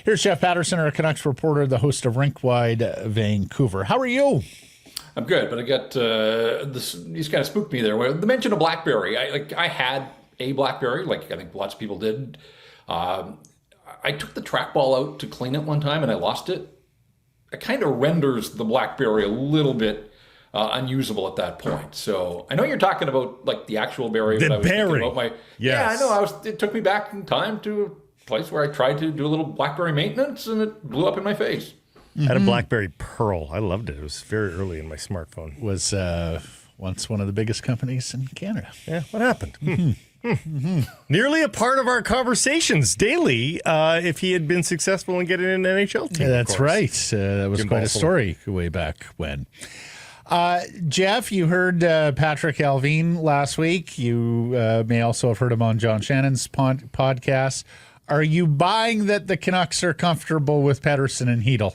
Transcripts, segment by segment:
Here's Jeff Paterson, our Canucks reporter, the host of RinkWide Vancouver. How are you? I'm good, but I got this. You just kind of spooked me there. The mention of BlackBerry. I had a BlackBerry, like I think lots of people did. I took the trackball out to clean it one time and I lost it. It kind of renders the BlackBerry a little bit unusable at that point. So I know you're talking about like the actual berry. The but I was berry. About my, yes. Yeah, I know. It took me back in time to a place where I tried to do a little BlackBerry maintenance and it blew up in my face. I had a BlackBerry Pearl. I loved it. It was very early in my smartphone. Was once one of the biggest companies in Canada. Yeah, what happened? Nearly a part of our conversations daily if he had been successful in getting an NHL team. Yeah, that's right. That was quite a story way back when. Jeff, you heard Patrick Alvin last week. You may also have heard him on John Shannon's podcast. Are you buying that the Canucks are comfortable with Paterson and Hedl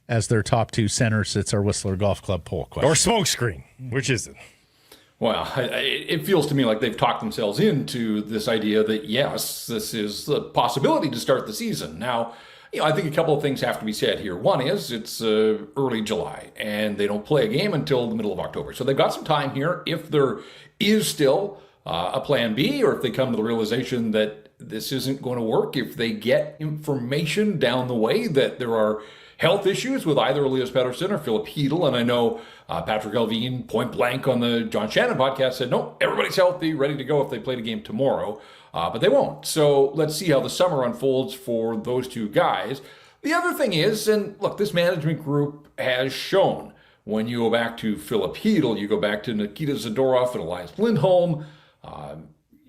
as their top two centers? It's our Whistler Golf Club poll question. Or smokescreen. Which is it? Well, it feels to me like they've talked themselves into this idea that, yes, this is the possibility to start the season. Now, I think a couple of things have to be said here. One is it's early July, and they don't play a game until the middle of October. So they've got some time here. If there is still a plan B, or if they come to the realization that this isn't going to work, if they get information down the way that there are health issues with either Elias Paterson or Philip Hedl, and I know Patrick Alvin, point blank on the John Shannon podcast, said, no, everybody's healthy, ready to go if they played a game tomorrow, but they won't. So let's see how the summer unfolds for those two guys. The other thing is, and look, this management group has shown, when you go back to Philip Hedl, you go back to Nikita Zadorov and Elias Lindholm,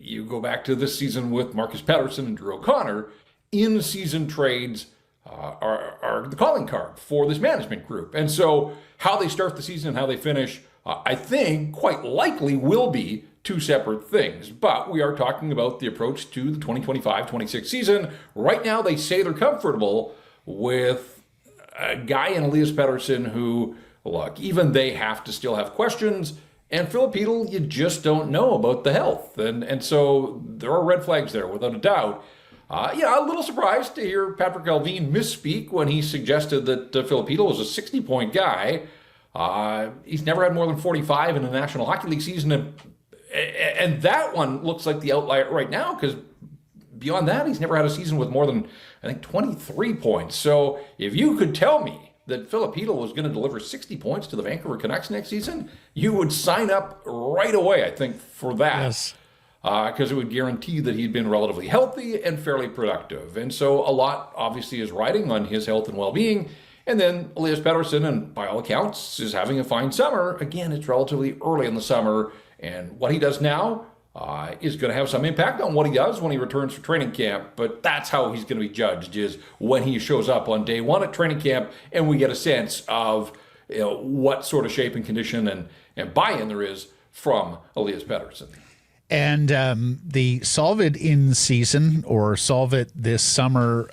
you go back to this season with Marcus Paterson and Drew O'Connor, in-season trades are the calling card for this management group. And so how they start the season and how they finish, I think quite likely will be two separate things. But we are talking about the approach to the 2025-26 season. Right now, they say they're comfortable with a guy in Elias Paterson who, look, even they have to still have questions. And Philip Hedl, you just don't know about the health. And so there are red flags there, without a doubt. A little surprised to hear Patrick Alvin misspeak when he suggested that Philip Hedl was a 60-point guy. He's never had more than 45 in a National Hockey League season. And that one looks like the outlier right now, because beyond that, he's never had a season with more than, I think, 23 points. So if you could tell me that Philip Hedl was going to deliver 60 points to the Vancouver Canucks next season, you would sign up right away, I think, for that. Yes. Because it would guarantee that he'd been relatively healthy and fairly productive. And so a lot, obviously, is riding on his health and well-being. And then Elias Paterson, and by all accounts, is having a fine summer. Again, it's relatively early in the summer. And what he does now is going to have some impact on what he does when he returns for training camp. But that's how he's going to be judged, is when he shows up on day one at training camp and we get a sense of what sort of shape and condition and buy-in there is from Elias Paterson. And the solve it in season or solve it this summer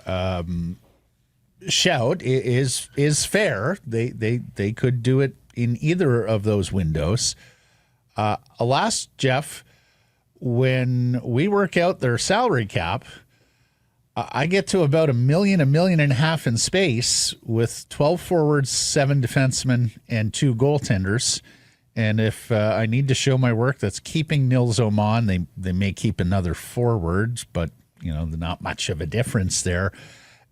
shout is fair. They could do it in either of those windows. Alas, Jeff, when we work out their salary cap, I get to about $1 million and a half in space with 12 forwards, 7 defensemen, and 2 goaltenders. And if I need to show my work, that's keeping Nils Oman. They may keep another forward, but not much of a difference there.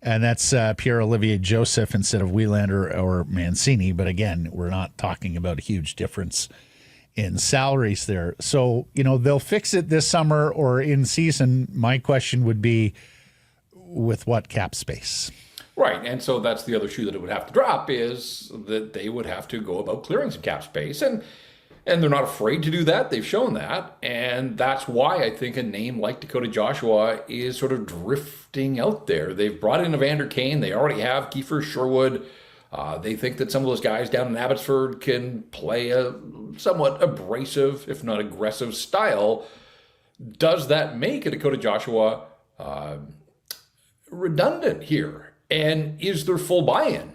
And that's Pierre-Olivier Joseph instead of Wielander or Mancini. But again, we're not talking about a huge difference in salaries there. So, they'll fix it this summer or in season. My question would be, with what cap space? Right, and so that's the other shoe that it would have to drop, is that they would have to go about clearing some cap space, and they're not afraid to do that. They've shown that, and that's why I think a name like Dakota Joshua is sort of drifting out there. They've brought in Evander Kane. They already have Kiefer Sherwood. They think that some of those guys down in Abbotsford can play a somewhat abrasive, if not aggressive, style. Does that make a Dakota Joshua redundant here? And is there full buy-in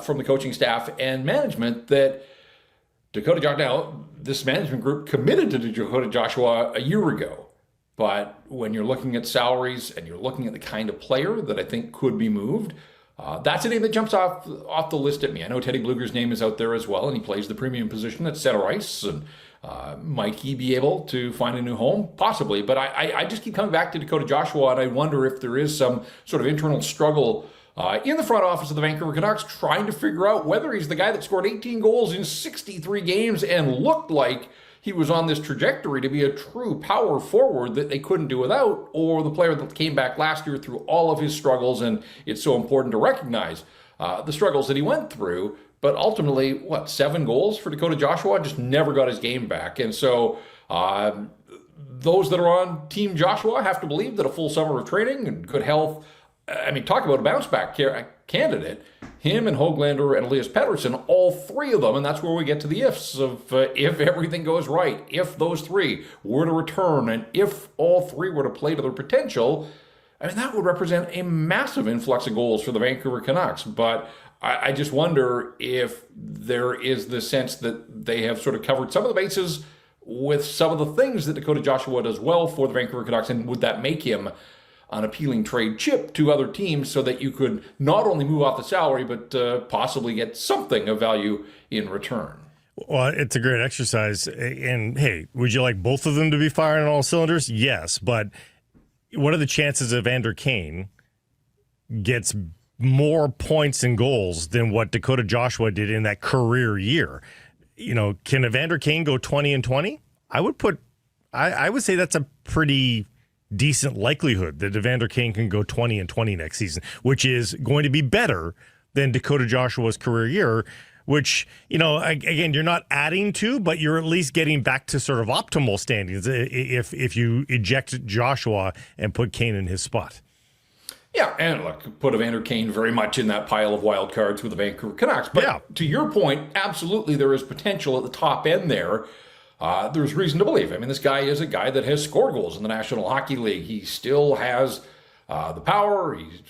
from the coaching staff and management that Dakota Joshua, now this management group committed to Dakota Joshua a year ago. But when you're looking at salaries and you're looking at the kind of player that I think could be moved, that's a name that jumps off the list at me. I know Teddy Bluger's name is out there as well, and he plays the premium position at center ice. And might he be able to find a new home? Possibly. But I just keep coming back to Dakota Joshua, and I wonder if there is some sort of internal struggle in the front office of the Vancouver Canucks trying to figure out whether he's the guy that scored 18 goals in 63 games and looked like he was on this trajectory to be a true power forward that they couldn't do without, or the player that came back last year through all of his struggles, and it's so important to recognize the struggles that he went through. But ultimately, 7 goals for Dakota Joshua? Just never got his game back. And so those that are on Team Joshua have to believe that a full summer of training and good health, talk about a bounce back candidate. Him and Höglander and Elias Paterson, all three of them, and that's where we get to the ifs of if everything goes right, if those three were to return, and if all three were to play to their potential, that would represent a massive influx of goals for the Vancouver Canucks. But I just wonder if there is the sense that they have sort of covered some of the bases with some of the things that Dakota Joshua does well for the Vancouver Canucks, and would that make him an appealing trade chip to other teams so that you could not only move off the salary, but possibly get something of value in return? Well, it's a great exercise. And hey, would you like both of them to be firing on all cylinders? Yes. But what are the chances Evander Kane gets more points and goals than what Dakota Joshua did in that career year? Can Evander Kane go 20-20? I would say that's a pretty decent likelihood that Evander Kane can go 20-20 next season, which is going to be better than Dakota Joshua's career year, which, again, you're not adding to, but you're at least getting back to sort of optimal standings if you eject Joshua and put Kane in his spot. Yeah, and look, put Evander Kane very much in that pile of wild cards with the Vancouver Canucks. But to your point, absolutely there is potential at the top end there. There's reason to believe. This guy is a guy that has scored goals in the National Hockey League. He still has the power. He's,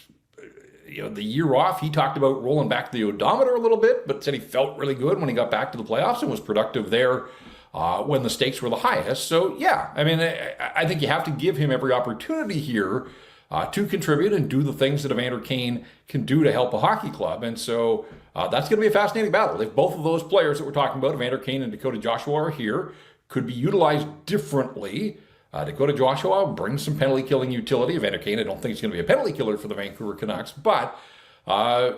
the year off, he talked about rolling back the odometer a little bit, but said he felt really good when he got back to the playoffs and was productive there when the stakes were the highest. So, yeah, I think you have to give him every opportunity here to contribute and do the things that Evander Kane can do to help a hockey club. And so that's going to be a fascinating battle. If both of those players that we're talking about, Evander Kane and Dakota Joshua, are here, could be utilized differently. Dakota Joshua brings some penalty-killing utility. Evander Kane, I don't think he's going to be a penalty killer for the Vancouver Canucks, but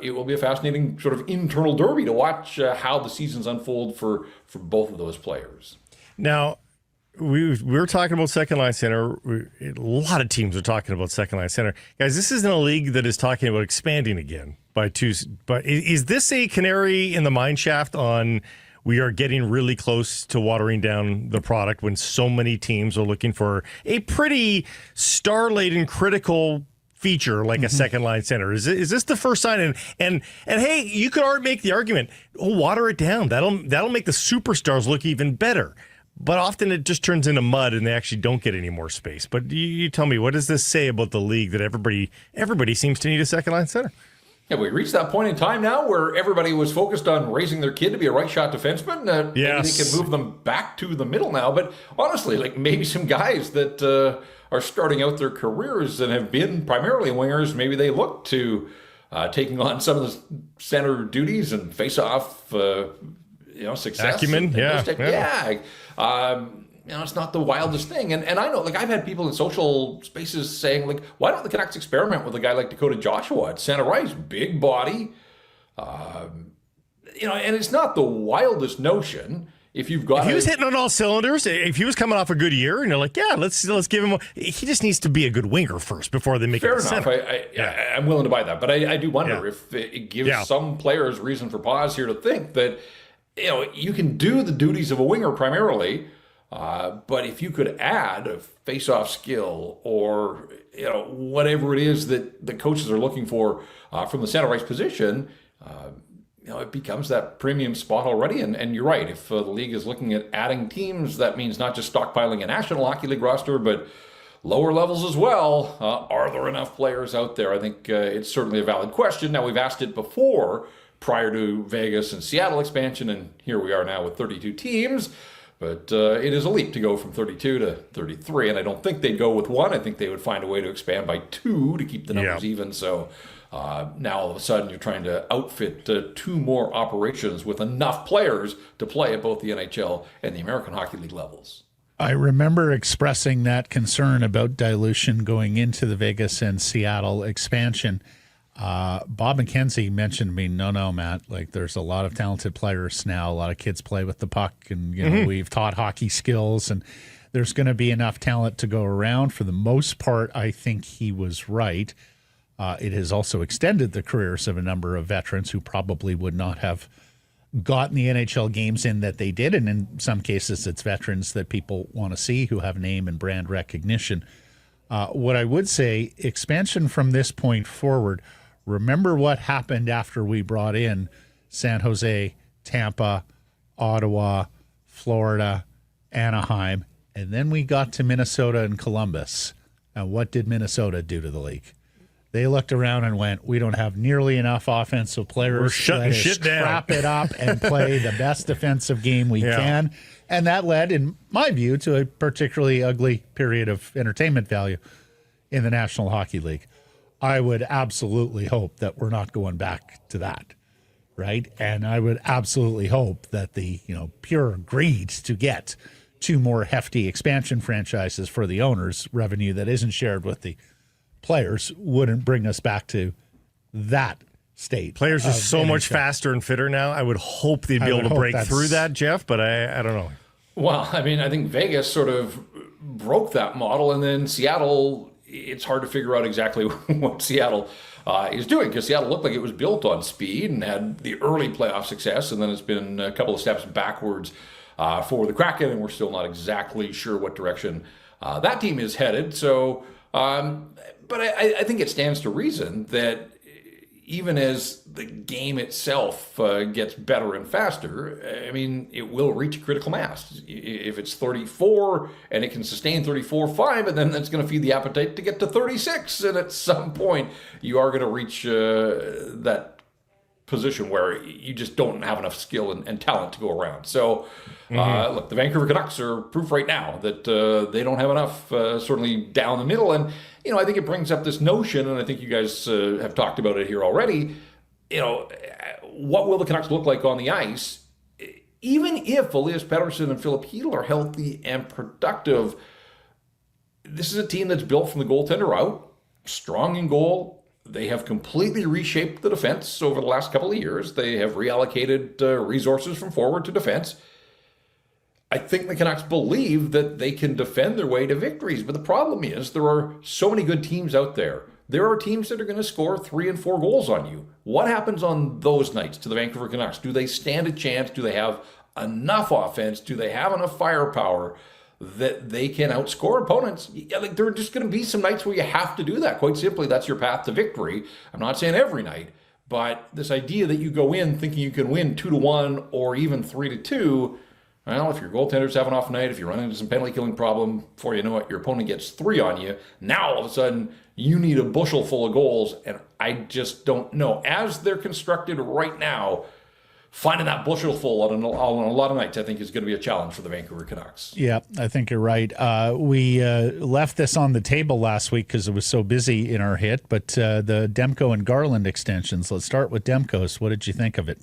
it will be a fascinating sort of internal derby to watch how the seasons unfold for both of those players. Now, we were talking about second-line center. A lot of teams are talking about second-line center. Guys, this isn't a league that is talking about expanding again by two. But is this a canary in the mine shaft on we are getting really close to watering down the product when so many teams are looking for a pretty star-laden critical feature like a second-line center? Is this the first sign? And hey, you could make the argument, water it down. That'll make the superstars look even better. But often it just turns into mud and they actually don't get any more space. But you tell me, what does this say about the league that everybody seems to need a second-line center? Yeah, we reached that point in time now where everybody was focused on raising their kid to be a right-shot defenseman. Yes. Maybe they can move them back to the middle now. But honestly, maybe some guys that are starting out their careers and have been primarily wingers, maybe they look to taking on some of the center duties and face-off success. Acumen, it's not the wildest thing. And I know, I've had people in social spaces saying, why don't the Canucks experiment with a guy like Dakota Joshua at center ice? Big body. And it's not the wildest notion. If you've got, if he was hitting on all cylinders, if he was coming off a good year, and you're like, yeah, let's give him. He just needs to be a good winger first before they make fair it enough. I'm willing to buy that, but I do wonder if it gives some players reason for pause here to think that you can do the duties of a winger primarily, but if you could add a face-off skill or whatever it is that the coaches are looking for from the center ice position. It becomes that premium spot already. And you're right. If the league is looking at adding teams, that means not just stockpiling a National Hockey League roster, but lower levels as well. Are there enough players out there? I think it's certainly a valid question. Now, we've asked it before prior to Vegas and Seattle expansion, and here we are now with 32 teams. But it is a leap to go from 32 to 33, and I don't think they'd go with one. I think they would find a way to expand by 2 to keep the numbers even. So now all of a sudden you're trying to outfit 2 more operations with enough players to play at both the NHL and the American Hockey League levels. I remember expressing that concern about dilution going into the Vegas and Seattle expansion. Bob McKenzie mentioned to me, no, Matt, like there's a lot of talented players now. A lot of kids play with the puck, and we've taught hockey skills, and there's going to be enough talent to go around. For the most part, I think he was right. It has also extended the careers of a number of veterans who probably would not have gotten the NHL games in that they did, and in some cases it's veterans that people want to see who have name and brand recognition. What I would say, expansion from this point forward, remember what happened after we brought in San Jose, Tampa, Ottawa, Florida, Anaheim, and then we got to Minnesota and Columbus. And what did Minnesota do to the league? They looked around and went, we don't have nearly enough offensive players. We're shutting shit down. Wrap it up and play the best defensive game we can. And that led, in my view, to a particularly ugly period of entertainment value in the National Hockey League. I would absolutely hope that we're not going back to that, right? And I would absolutely hope that the pure greed to get 2 more hefty expansion franchises for the owners, revenue that isn't shared with the players, wouldn't bring us back to that state. Players are so much faster and fitter now. I would hope they'd be able to break through that, Jeff, but I don't know. Well, I mean, I think Vegas sort of broke that model, and then Seattle, it's hard to figure out exactly what Seattle is doing, because Seattle looked like it was built on speed and had the early playoff success, and then it's been a couple of steps backwards for the Kraken, and we're still not exactly sure what direction that team is headed. So, but I think it stands to reason that even as the game itself gets better and faster, I mean, it will reach a critical mass. If it's 34 and it can sustain 34.5, and then that's going to feed the appetite to get to 36. And at some point, you are going to reach that position where you just don't have enough skill and talent to go around. So, look, the Vancouver Canucks are proof right now that they don't have enough, certainly down the middle. And, I think it brings up this notion, and I think you guys have talked about it here already, what will the Canucks look like on the ice, even if Elias Paterson and Philip Hedl are healthy and productive? This is a team that's built from the goaltender out, strong in goal. They have completely reshaped the defense over the last couple of years. They have reallocated resources from forward to defense. I think the Canucks believe that they can defend their way to victories, but the problem is there are so many good teams out there. There are teams that are going to score 3 and 4 goals on you. What happens on those nights to the Vancouver Canucks? Do they stand a chance? Do they have enough offense? Do they have enough firepower that they can outscore opponents? Like, there are just going to be some nights where you have to do that. Quite simply, that's your path to victory. I'm not saying every night, but this idea that you go in thinking you can win 2-1 or even 3-2, well, if your goaltenders have an off night, if you run into some penalty killing problem, before you know it, your opponent gets 3 on you. Now, all of a sudden, you need a bushel full of goals, and I just don't know. As they're constructed right now, finding that bushel full on a lot of nights, I think, is going to be a challenge for the Vancouver Canucks. Yeah, I think you're right. We left this on the table last week because it was so busy in our hit, but the Demko and Garland extensions. Let's start with Demko's. What did you think of it?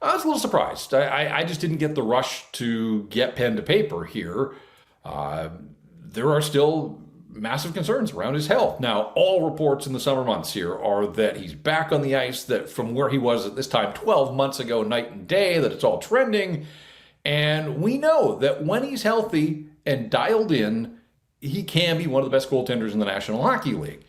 I was a little surprised. I just didn't get the rush to get pen to paper here. There are still massive concerns around his health. Now, all reports in the summer months here are that he's back on the ice, that from where he was at this time 12 months ago, night and day, that it's all trending. And we know that when he's healthy and dialed in, he can be one of the best goaltenders in the National Hockey League.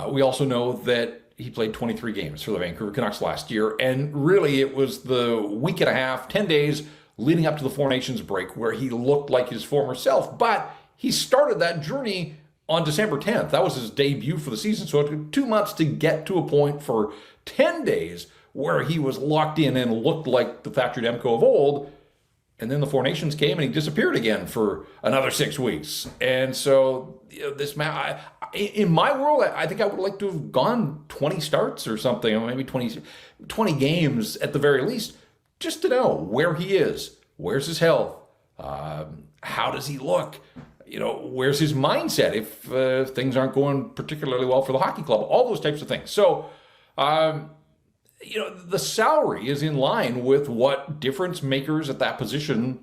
We also know that he played 23 games for the Vancouver Canucks last year, and really it was the week and a half, 10 days leading up to the Four Nations break where he looked like his former self, but he started that journey on December 10th. That was his debut for the season, so it took 2 months to get to a point for 10 days where he was locked in and looked like the Thatcher Demko of old. And then the Four Nations came and he disappeared again for another 6 weeks. And so this match, in my world, I think I would like to have gone 20 starts or something, or maybe 20 games at the very least, just to know where he is. Where's his health? How does he look? Where's his mindset if things aren't going particularly well for the hockey club? All those types of things. So, the salary is in line with what difference makers at that position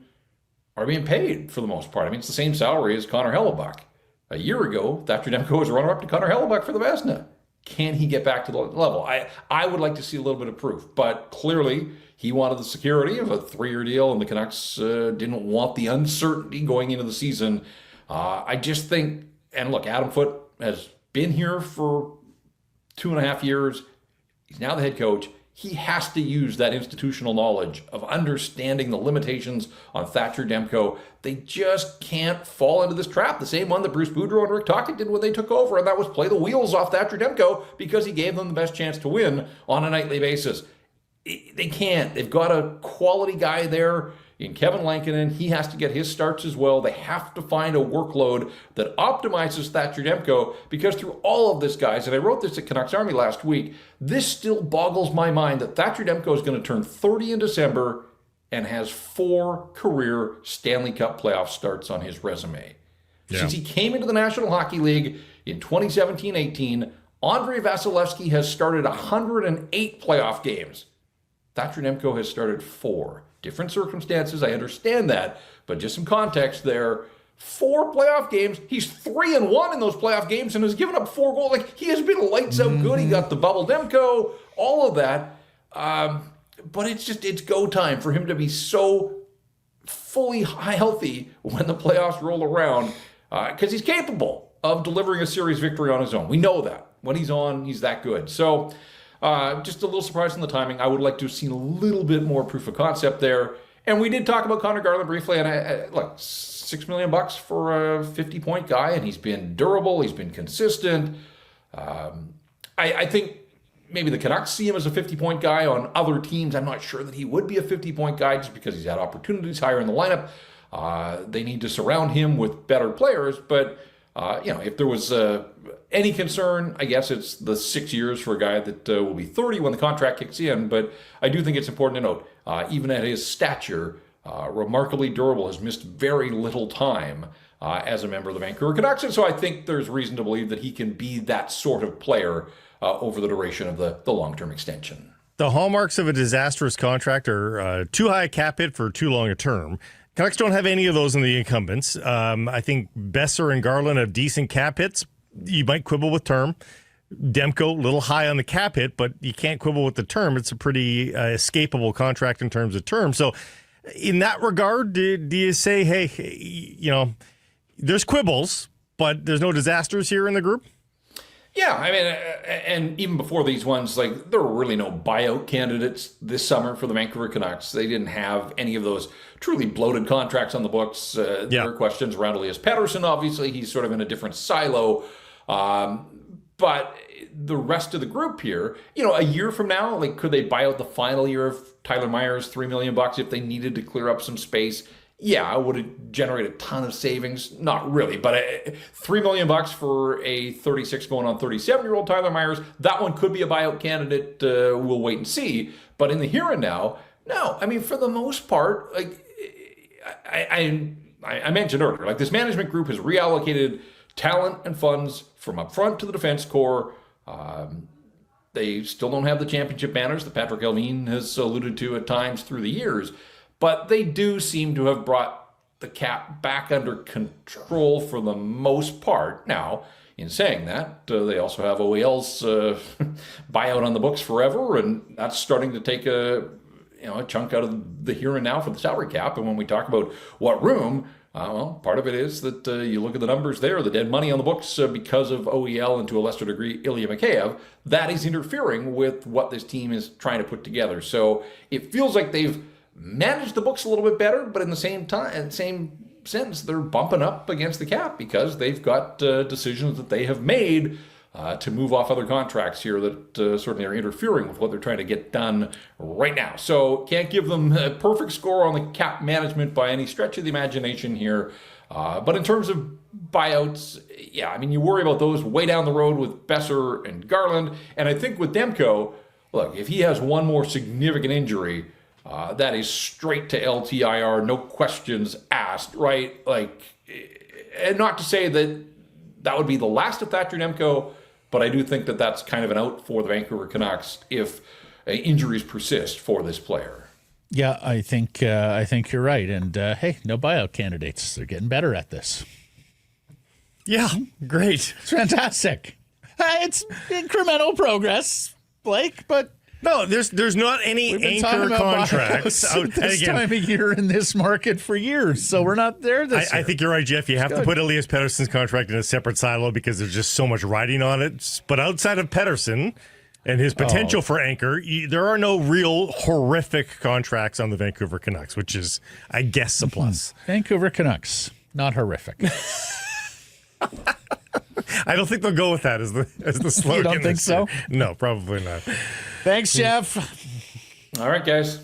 are being paid for the most part. I mean, it's the same salary as Connor Hellebuck. A year ago, Thatcher Demko was a runner-up to Connor Hellebuck for the Vezina. Can he get back to the level? I would like to see a little bit of proof, but clearly he wanted the security of a 3-year deal, and the Canucks didn't want the uncertainty going into the season. I just think, and look, Adam Foote has been here for 2.5 years. He's now the head coach. He has to use that institutional knowledge of understanding the limitations on Thatcher Demko. They just can't fall into this trap. The same one that Bruce Boudreau and Rick Tocchet did when they took over, and that was play the wheels off Thatcher Demko because he gave them the best chance to win on a nightly basis. They can't. They've got a quality guy there in Kevin Lankinen. He has to get his starts as well. They have to find a workload that optimizes Thatcher Demko, because through all of this, guys, and I wrote this at Canucks Army last week, this still boggles my mind that Thatcher Demko is going to turn 30 in December and has 4 career Stanley Cup playoff starts on his resume. Yeah. Since he came into the National Hockey League in 2017-18, Andrei Vasilevsky has started 108 playoff games. Thatcher Demko has started 4. Different circumstances, I understand that, but just some context there. 4 playoff games. He's 3-1 in those playoff games and has given up 4 goals. Like, he has been lights out good. He got the bubble Demko, all of that. But it's go time for him to be so fully healthy when the playoffs roll around, because he's capable of delivering a series victory on his own. We know that. When he's on, he's that good. So, just a little surprised in the timing. I would like to have seen a little bit more proof of concept there. And we did talk about Connor Garland briefly. And look, $6 million for a 50-point guy, and he's been durable. He's been consistent. I think maybe the Canucks see him as a 50-point guy. On other teams, I'm not sure that he would be a 50-point guy just because he's had opportunities higher in the lineup. They need to surround him with better players. But, if there was any concern, I guess it's the 6 years for a guy that will be 30 when the contract kicks in. But I do think it's important to note, even at his stature, remarkably durable, has missed very little time as a member of the Vancouver Canucks. And so I think there's reason to believe that he can be that sort of player over the duration of the long-term extension. The hallmarks of a disastrous contract are too high a cap hit for too long a term. Canucks don't have any of those in the incumbents. I think Boeser and Garland have decent cap hits. You might quibble with term. Demko, a little high on the cap hit, but you can't quibble with the term. It's a pretty escapable contract in terms of term. So in that regard, do you say, hey, there's quibbles, but there's no disasters here in the group? Yeah, I mean, and even before these ones, like, there were really no buyout candidates this summer for the Vancouver Canucks. They didn't have any of those truly bloated contracts on the books. There are questions around Elias Paterson, obviously. He's sort of in a different silo. But the rest of the group here, a year from now, like, could they buy out the final year of Tyler Myers, $3 million if they needed to clear up some space? Yeah, would it generate a ton of savings? Not really, but $3 million for a 36 going on 37-year-old Tyler Myers, that one could be a buyout candidate. We'll wait and see. But in the here and now, no. I mean, for the most part, like I mentioned earlier, like, this management group has reallocated talent and funds from up front to the defense core. They still don't have the championship banners that Patrick Elvine has alluded to at times through the years. But they do seem to have brought the cap back under control for the most part. Now, in saying that, they also have OEL's buyout on the books forever, and that's starting to take a chunk out of the here and now for the salary cap. And when we talk about what room, part of it is that you look at the numbers there, the dead money on the books because of OEL and to a lesser degree Ilya Mikheyev, that is interfering with what this team is trying to put together. So it feels like they've manage the books a little bit better, but in the same sense, they're bumping up against the cap because they've got decisions that they have made to move off other contracts here that certainly are interfering with what they're trying to get done right now. So can't give them a perfect score on the cap management by any stretch of the imagination here. But in terms of buyouts, yeah, I mean, you worry about those way down the road with Boeser and Garland. And I think with Demko, look, if he has one more significant injury, that is straight to LTIR, no questions asked, right? Like, and not to say that that would be the last of Thatcher Demko, but I do think that that's kind of an out for the Vancouver Canucks if injuries persist for this player. Yeah, I think you're right. And hey, no buyout candidates. They're getting better at this. Yeah, great. It's fantastic. It's incremental progress, Blake, but no, there's not any anchor contracts out this time of year in this market for years, so we're not there this year. I think you're right, Jeff. You have to put Elias Paterson's contract in a separate silo because there's just so much riding on it. But outside of Paterson and his potential for anchor, there are no real horrific contracts on the Vancouver Canucks, which is, I guess, a plus. Vancouver Canucks, not horrific. I don't think they'll go with that as the slogan. You don't think so? No, probably not. Thanks, Jeff. All right, guys.